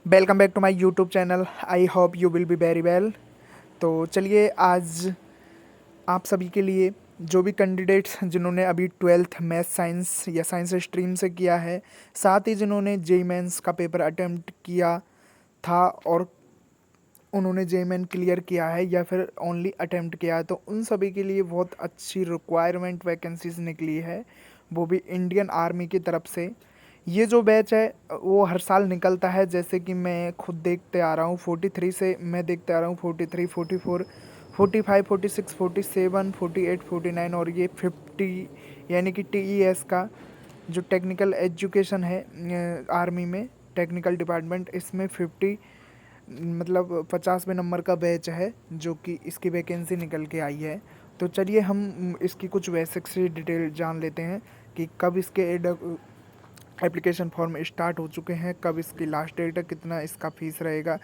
Welcome back to my YouTube channel. I hope you will be very well. तो चलिए आज आप सभी के लिए जो भी कैंडिडेट्स जिन्होंने अभी ट्वेल्थ मैथ साइंस या साइंस स्ट्रीम से किया है, साथ ही जिन्होंने जेई मेंस का पेपर अटेम्प्ट किया था और उन्होंने जेई मेन क्लियर किया है या फिर ओनली अटेम्प्ट किया है, तो उन सभी के लिए बहुत अच्छी रिक्वायरमेंट वैकेंसीज निकली है, वो भी इंडियन आर्मी की तरफ से। ये जो बैच है वो हर साल निकलता है, जैसे कि मैं खुद देखते आ रहा हूँ 43 से मैं देखते आ रहा हूँ 43, 44, 45, 46, 47, 48, 49 और ये 50, यानी कि टीईएस का जो टेक्निकल एजुकेशन है आर्मी में, टेक्निकल डिपार्टमेंट, इसमें 50 मतलब 50वें नंबर का बैच है जो कि इसकी वैकेंसी निकल के आई है। तो चलिए हम इसकी कुछ बेसिक सी डिटेल जान लेते हैं कि कब इसके एप्लीकेशन फॉर्म स्टार्ट हो चुके हैं, कब इसकी लास्ट डेट है, कितना इसका फीस रहेगा,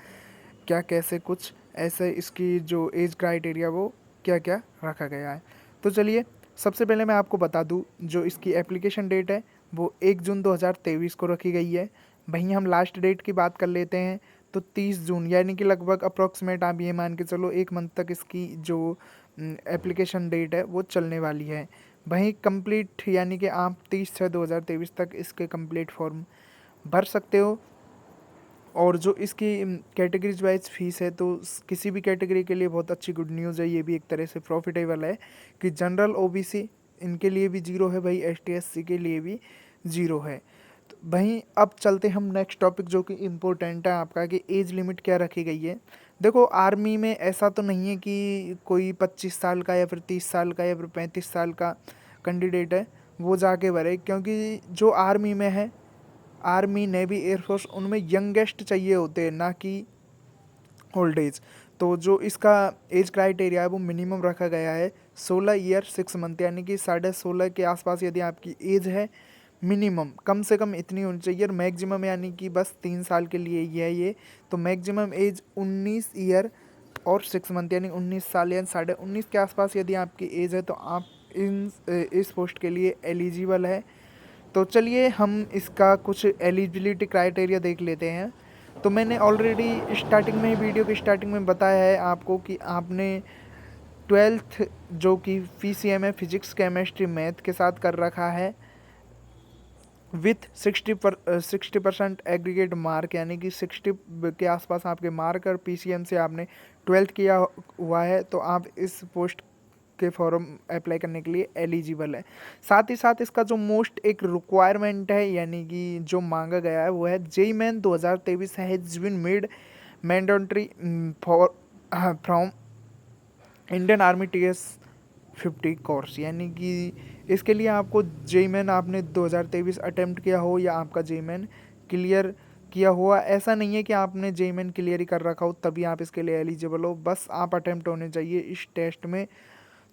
क्या कैसे कुछ ऐसे इसकी जो एज क्राइटेरिया वो क्या क्या रखा गया है। तो चलिए सबसे पहले मैं आपको बता दूं, जो इसकी एप्लीकेशन डेट है वो 1 जून 2023 को रखी गई है। वहीं हम लास्ट डेट की बात कर लेते हैं तो 30 जून, यानी कि लगभग अप्रॉक्सीमेट आप ये मान के चलो 1 मंथ तक इसकी जो एप्लीकेशन डेट है वो चलने वाली है। वहीं कंप्लीट यानी कि आप 30/6/2023 तक इसके कंप्लीट फॉर्म भर सकते हो। और जो इसकी कैटेगरीज वाइज फीस है तो किसी भी कैटेगरी के लिए बहुत अच्छी गुड न्यूज़ है, ये भी एक तरह से प्रॉफिटेबल है कि जनरल ओबीसी इनके लिए भी ज़ीरो है भाई, एसटी एससी के लिए भी ज़ीरो है। तो वहीं अब चलते हम नेक्स्ट टॉपिक जो कि इम्पोर्टेंट है आपका, कि एज लिमिट क्या रखी गई है। देखो आर्मी में ऐसा तो नहीं है कि कोई 25 साल का या फिर 30 साल का या फिर 35 साल का कैंडिडेट है वो जाके भरे, क्योंकि जो आर्मी में है, आर्मी नेवी एयरफोर्स, उनमें यंगेस्ट चाहिए होते हैं ना कि ओल्ड एज। तो जो इसका एज क्राइटेरिया है वो मिनिमम रखा गया है 16 ईयर 6 मंथ, यानी कि 16.5 के आसपास यदि आपकी एज है, मिनिमम कम से कम इतनी होनी चाहिए। और मैक्सिमम यानी कि बस 3 साल के लिए ही है ये, तो मैक्सिमम एज 19 ईयर और 6 मंथ, यानी 19 साल या 19.5 के आसपास यदि आपकी एज है तो आप इस पोस्ट के लिए एलिजिबल है। तो चलिए हम इसका कुछ एलिजिबिलिटी क्राइटेरिया देख लेते हैं। तो मैंने ऑलरेडी स्टार्टिंग में ही, वीडियो की स्टार्टिंग में बताया है आपको कि आपने ट्वेल्थ जो कि पीसीएम है, फिजिक्स केमिस्ट्री मैथ के साथ कर रखा है विथ 60% एग्रीगेट मार्क, यानी कि 60 के आसपास आपके मार्क, और पीसीएम से आपने ट्वेल्थ किया हुआ है, तो आप इस पोस्ट के फॉर्म अप्लाई करने के लिए एलिजिबल है। साथ ही साथ इसका जो मोस्ट एक रिक्वायरमेंट है, यानी कि जो मांगा गया है वो है JEE Main 2023 has been made mandatory for from Indian Army TS 50 course, यानी कि इसके लिए आपको जेई मेन आपने 2023 अटेम्प्ट किया हो या आपका जेई मेन क्लियर किया हुआ, ऐसा नहीं है कि आपने जेई मेन क्लियर ही कर रखा हो तभी आप इसके लिए एलिजिबल हो, बस आप अटेम्प्ट होने चाहिए इस टेस्ट में।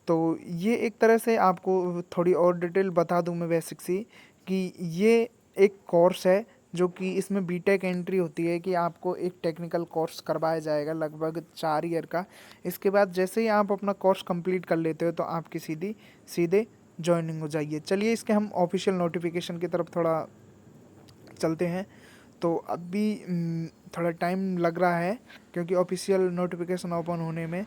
तो ये एक तरह से आपको थोड़ी और डिटेल बता दूं मैं बेसिक सी, कि ये एक कोर्स है जो कि इसमें बीटेक एंट्री होती है, कि आपको एक टेक्निकल कोर्स करवाया जाएगा लगभग 4 ईयर का। इसके बाद जैसे ही आप अपना कोर्स कंप्लीट कर लेते हो तो आपकी सीधे ज्वाइनिंग हो जाइए। चलिए इसके हम ऑफिशियल नोटिफिकेशन की तरफ थोड़ा चलते हैं। तो अभी थोड़ा टाइम लग रहा है क्योंकि ऑफिशियल नोटिफिकेशन ओपन होने में।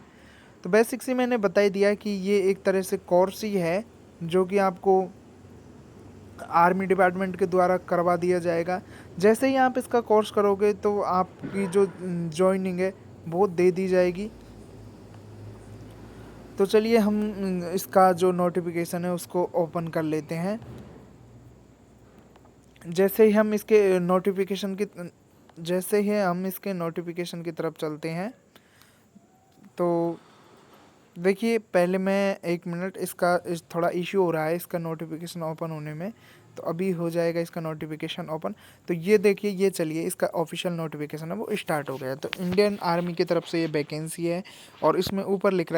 तो बेसिक सी मैंने बता ही दिया कि ये एक तरह से कोर्स ही है जो कि आपको आर्मी डिपार्टमेंट के द्वारा करवा दिया जाएगा। जैसे ही आप इसका कोर्स करोगे तो आपकी जो जॉइनिंग है वो दे दी जाएगी। तो चलिए हम इसका जो नोटिफिकेशन है उसको ओपन कर लेते हैं। जैसे ही हम इसके नोटिफिकेशन की तरफ चलते हैं तो देखिए, पहले मैं 1 मिनट, इसका थोड़ा इश्यू हो रहा है इसका नोटिफिकेशन ओपन होने में, तो अभी हो जाएगा इसका नोटिफिकेशन ओपन। तो ये देखिए, ये चलिए इसका ऑफिशियल नोटिफिकेशन है वो स्टार्ट हो गया। तो इंडियन आर्मी की तरफ से ये वैकेंसी है और इसमें ऊपर लिख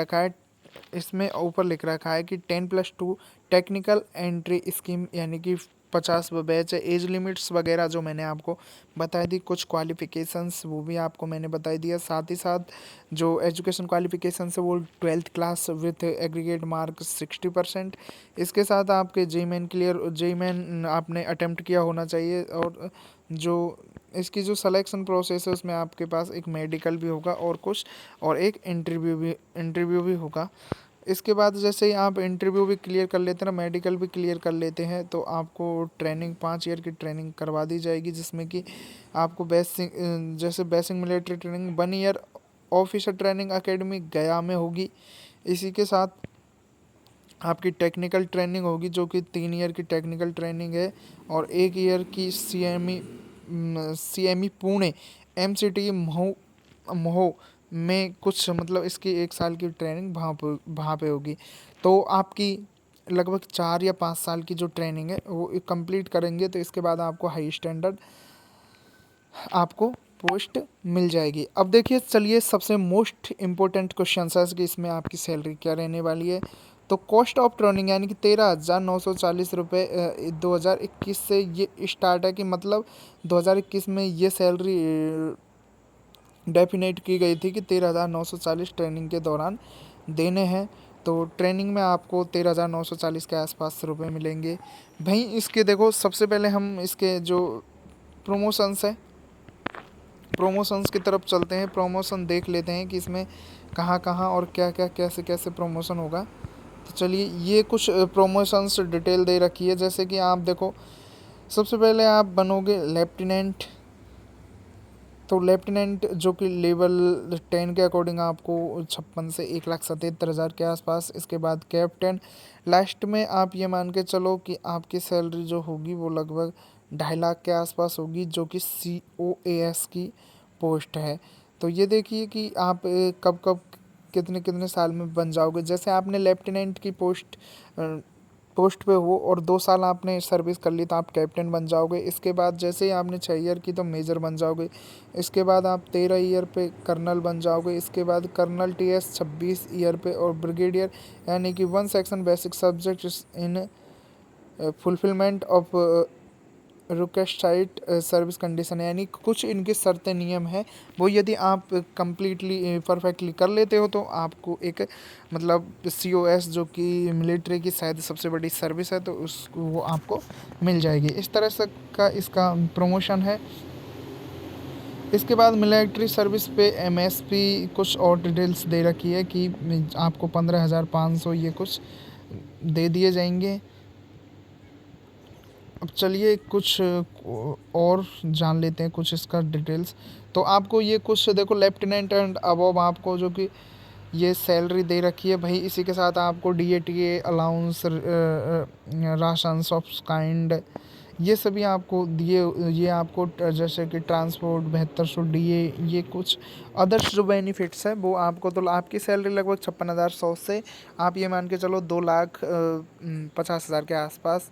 रखा है कि 10+2 टेक्निकल एंट्री स्कीम, यानी कि 50 बैच है। एज लिमिट्स वगैरह जो मैंने आपको बताई दी, कुछ क्वालिफिकेशंस वो भी आपको मैंने बताई दिया। साथ ही साथ जो एजुकेशन क्वालिफिकेशन है वो 12th class with aggregate mark 60%। इसके साथ आपके जेई मेन आपने अटेम्प्ट किया होना चाहिए, और जो इसकी जो सिलेक्शन प्रोसेस है उसमें आपके पास एक मेडिकल भी होगा और कुछ और एक इंटरव्यू भी होगा। इसके बाद जैसे ही आप इंटरव्यू भी क्लियर कर लेते हैं ना, मेडिकल भी क्लियर कर लेते हैं, तो आपको ट्रेनिंग 5 ईयर की ट्रेनिंग करवा दी जाएगी, जिसमें कि आपको basic military training 1 year officer training academy गया में होगी। इसी के साथ आपकी टेक्निकल ट्रेनिंग होगी जो कि 3 ईयर की टेक्निकल ट्रेनिंग है, और 1 ईयर की CME पुणे MCT महो में कुछ मतलब इसकी 1 साल की ट्रेनिंग वहाँ पे होगी। तो आपकी लगभग 4 या 5 साल की जो ट्रेनिंग है वो कंप्लीट करेंगे, तो इसके बाद आपको हाई स्टैंडर्ड आपको पोस्ट मिल जाएगी। अब देखिए, चलिए सबसे मोस्ट इम्पोर्टेंट क्वेश्चन है कि इसमें आपकी सैलरी क्या रहने वाली है। तो कॉस्ट ऑफ ट्रेनिंग यानी कि 13,940 रुपये 2021 से ये स्टार्ट है, कि मतलब 2021 में ये सैलरी डेफिनेट की गई थी कि 13,940 ट्रेनिंग के दौरान देने हैं। तो ट्रेनिंग में आपको 13,940 के आसपास रुपये मिलेंगे। भाई इसके देखो, सबसे पहले हम इसके जो प्रोमोशंस है, प्रोमोशंस की तरफ चलते हैं। प्रोमोशन देख लेते हैं कि इसमें कहाँ कहाँ और क्या क्या कैसे कैसे प्रोमोशन होगा। तो चलिए, ये कुछ प्रोमोशंस डिटेल दे रखी है। जैसे कि आप देखो, सबसे पहले आप बनोगे लेफ्टिनेंट। तो लेफ्टिनेंट जो कि लेवल 10 के अकॉर्डिंग आपको 56 से 1,77,000 के आसपास। इसके बाद कैप्टन, लास्ट में आप ये मान के चलो कि आपकी सैलरी जो होगी वो लगभग 2.5 लाख के आसपास होगी, जो कि COAS की पोस्ट है। तो ये देखिए कि आप कब कब कितने कितने साल में बन जाओगे। जैसे आपने लेफ्टिनेंट की पोस्ट पे हो और 2 साल आपने सर्विस कर ली तो आप कैप्टन बन जाओगे। इसके बाद जैसे ही आपने 6 ईयर की तो मेजर बन जाओगे। इसके बाद आप 13 ईयर पे कर्नल बन जाओगे। इसके बाद कर्नल TS 26 ईयर पे, और ब्रिगेडियर यानी कि 1 section basic subject in fulfilment of request site service condition, यानी कुछ इनके शर्तें नियम है, वो यदि आप कंप्लीटली परफेक्टली कर लेते हो तो आपको एक मतलब COS जो कि मिलिट्री की शायद सबसे बड़ी सर्विस है, तो वो आपको मिल जाएगी। इस तरह से का इसका प्रमोशन है। इसके बाद मिलिट्री सर्विस पे MSP कुछ और डिटेल्स दे रखी है कि आपको 15,500 ये कुछ दे दिए जाएंगे। अब चलिए कुछ और जान लेते हैं कुछ इसका डिटेल्स। तो आपको ये कुछ देखो, लेफ्टिनेंट एंड अबव आपको जो कि ये सैलरी दे रखी है भाई। इसी के साथ आपको DATA allowance, rations of kind, ये सभी आपको दिए। ये आपको जैसे कि ट्रांसपोर्ट 7200 DA, ये कुछ अदर्स जो बेनिफिट्स है वो आपको, तो आपकी सैलरी लगभग 56,100 से आप ये मान के चलो 2,50,000 के आसपास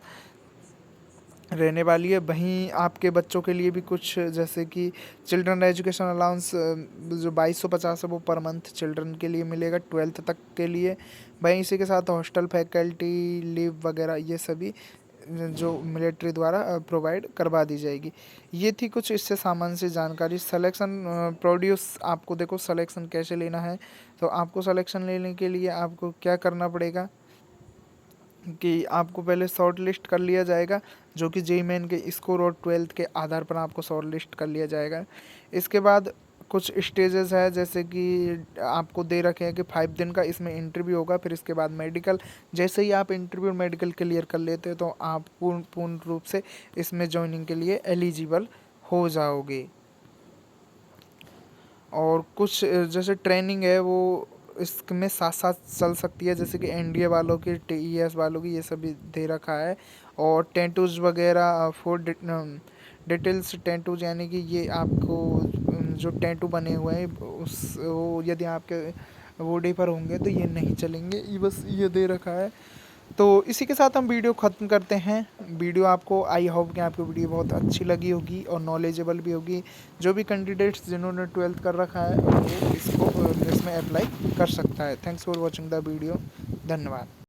रहने वाली है। वहीं आपके बच्चों के लिए भी कुछ, जैसे कि चिल्ड्रन एजुकेशन अलाउंस जो 2,250 है वो पर मंथ चिल्ड्रन के लिए मिलेगा 12th तक के लिए। वहीं इसी के साथ हॉस्टल फैकल्टी लीव वगैरह ये सभी जो मिलिट्री द्वारा प्रोवाइड करवा दी जाएगी। ये थी कुछ इससे सामान्य सी जानकारी। सिलेक्शन प्रोड्यूस, आपको देखो सिलेक्शन कैसे लेना है। तो आपको सिलेक्शन लेने के लिए आपको क्या करना पड़ेगा कि आपको पहले शॉर्ट लिस्ट कर लिया जाएगा, जो कि JEE मेन के स्कोर और 12th के आधार पर आपको शॉर्ट लिस्ट कर लिया जाएगा। इसके बाद कुछ स्टेजेस है, जैसे कि आपको दे रखे हैं कि 5 दिन का इसमें इंटरव्यू होगा, फिर इसके बाद मेडिकल। जैसे ही आप इंटरव्यू मेडिकल क्लियर कर लेते हो तो आप पूर्ण रूप से इसमें ज्वाइनिंग के लिए एलिजिबल हो जाओगे। और कुछ जैसे ट्रेनिंग है वो इसमें साथ साथ चल सकती है, जैसे कि NDA वालों की, TES वालों की, ये सभी दे रखा है। और टेंटूज वगैरह फॉर डिटेल्स टेंटूज, यानी कि ये आपको जो टेंटू बने हुए हैं वो यदि आपके बॉडी पर होंगे तो ये नहीं चलेंगे, ये बस ये दे रखा है। तो इसी के साथ हम वीडियो ख़त्म करते हैं। वीडियो आपको, आई होप कि आपको वीडियो बहुत अच्छी लगी होगी और नॉलेजेबल भी होगी। जो भी कैंडिडेट्स जिन्होंने 12th कर रखा है वो इसको इसमें अप्लाई कर सकता है। Thanks for watching the video. धन्यवाद।